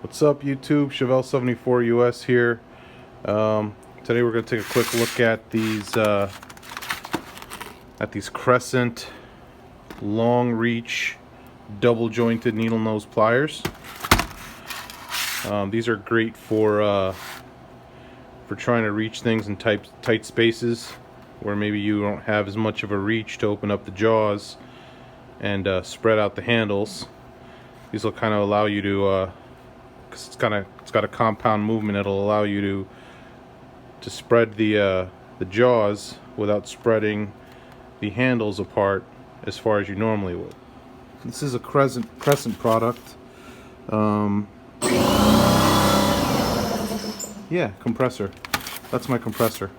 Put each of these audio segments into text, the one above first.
What's up, YouTube? Chevelle74US here. Today we're going to take a quick look at these Crescent long reach double jointed needle nose pliers. These are great for trying to reach things in tight spaces where maybe you don't have as much of a reach to open up the jaws and spread out the handles. These will kind of allow you to, because it's got a compound movement, it'll allow you to spread the jaws without spreading the handles apart as far as you normally would. This is a Crescent product. Yeah, compressor. That's my compressor.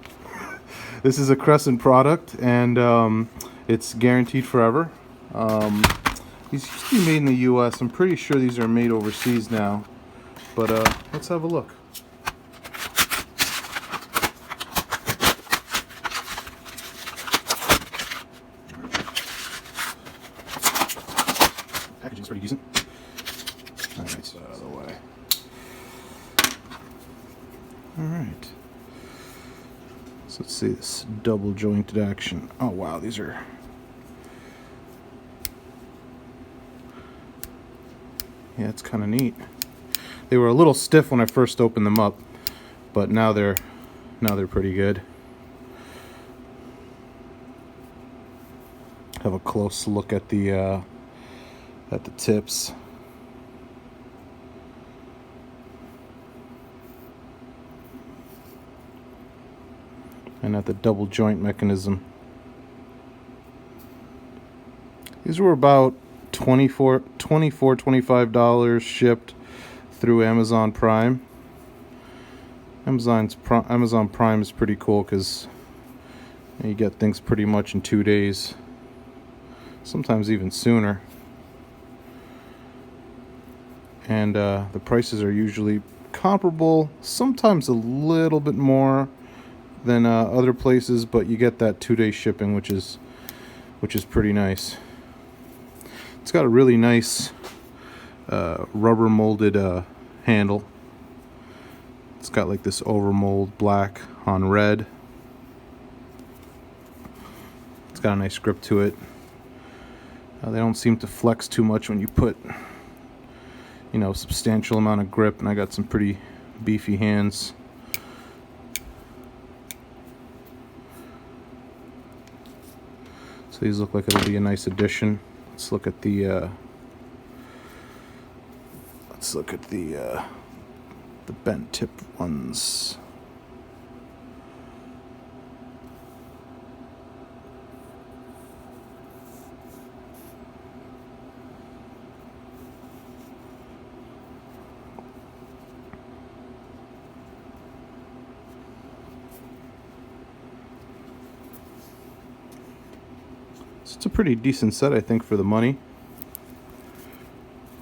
This is a Crescent product, and it's guaranteed forever. These used to be made in the US. I'm pretty sure these are made overseas now. But let's have a look. Packaging's pretty decent. Alright, so out of the way. Alright. So let's see this double jointed action. Oh wow, these are... Yeah, it's kind of neat. They were a little stiff when I first opened them up, but now they're pretty good. Have a close look at the tips. And at the double joint mechanism. These were about $25 shipped through Amazon Prime. Amazon Prime is pretty cool because you get things pretty much in 2 days, sometimes even sooner. And the prices are usually comparable, sometimes a little bit more than other places, but you get that 2-day shipping, which is pretty nice. It's got a really nice rubber molded handle. It's got like this overmold black on red. It's got a nice grip to it. They don't seem to flex too much when you put, substantial amount of grip, and I got some pretty beefy hands. So these look like it'll be a nice addition. Let's look at the bent tip ones. So it's a pretty decent set, I think, for the money.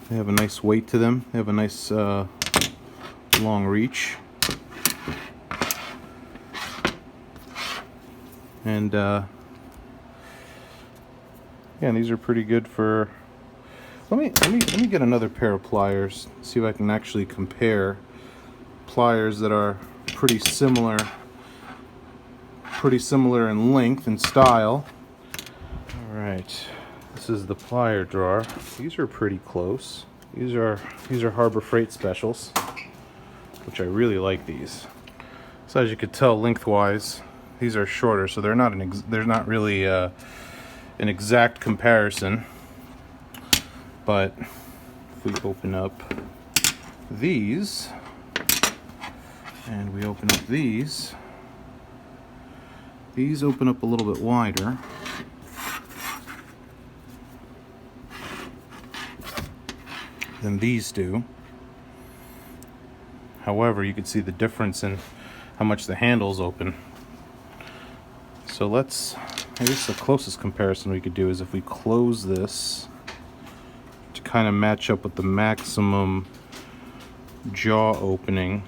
They have a nice weight to them. They have a nice long reach. And yeah, these are pretty good for... Let me get another pair of pliers. See if I can actually compare pliers that are pretty similar in length and style. Alright, this is the plier drawer. These are pretty close. These are Harbor Freight specials, which I really like these. So as you could tell, lengthwise, these are shorter, so they're not really an exact comparison. But if we open up these and we open up these open up a little bit wider. Than these do. However, you can see the difference in how much the handles open. So I guess the closest comparison we could do is if we close this to kind of match up with the maximum jaw opening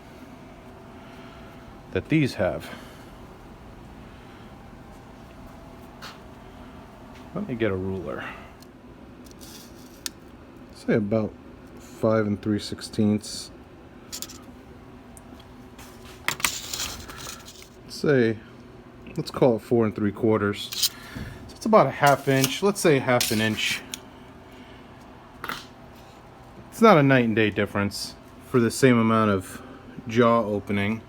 that these have. Let me get a ruler. Say about 5 3/16 let's call it 4 3/4. So it's about a 1/2 inch. Let's say 1/2 an inch. It's not a night and day difference for the same amount of jaw opening.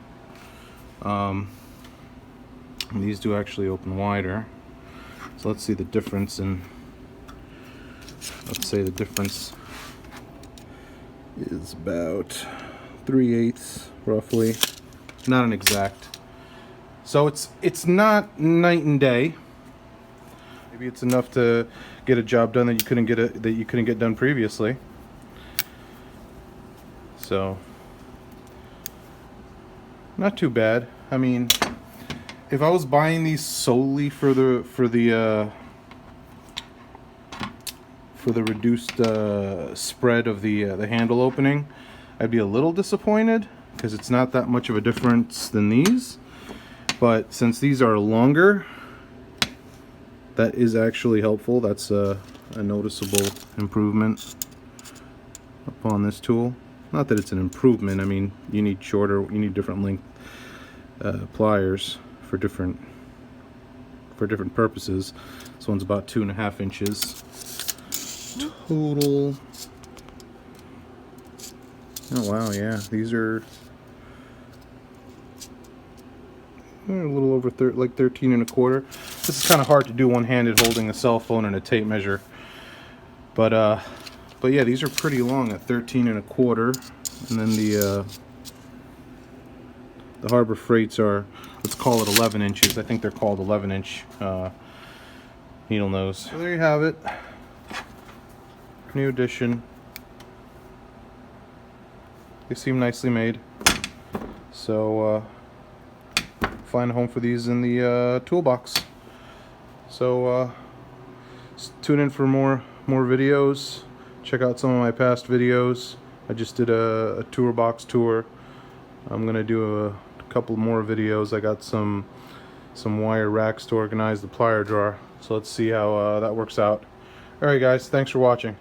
These do actually open wider. So let's see the difference in, let's say the difference is about 3/8 roughly. Not an exact. So it's not night and day. Maybe it's enough to get a job done that you couldn't get done previously. So not too bad. I mean, if I was buying these solely for the reduced spread of the handle opening, I'd be a little disappointed because it's not that much of a difference than these. But since these are longer, that is actually helpful. That's a noticeable improvement upon this tool. Not that it's an improvement. I mean, you need different length pliers for different purposes. This one's about 2.5 inches total. Oh wow, yeah, these are a little over like 13 1/4. This is kind of hard to do one-handed holding a cell phone and a tape measure, but yeah, these are pretty long at 13 1/4. And then the Harbor Freights are, let's call it 11 inches. I think they're called 11-inch needle nose. So there you have it. New edition. They seem nicely made. So find a home for these in the toolbox. So tune in for more videos. Check out some of my past videos. I just did a toolbox tour. I'm gonna do a couple more videos. I got some wire racks to organize the plier drawer. So let's see how that works out. Alright guys, thanks for watching.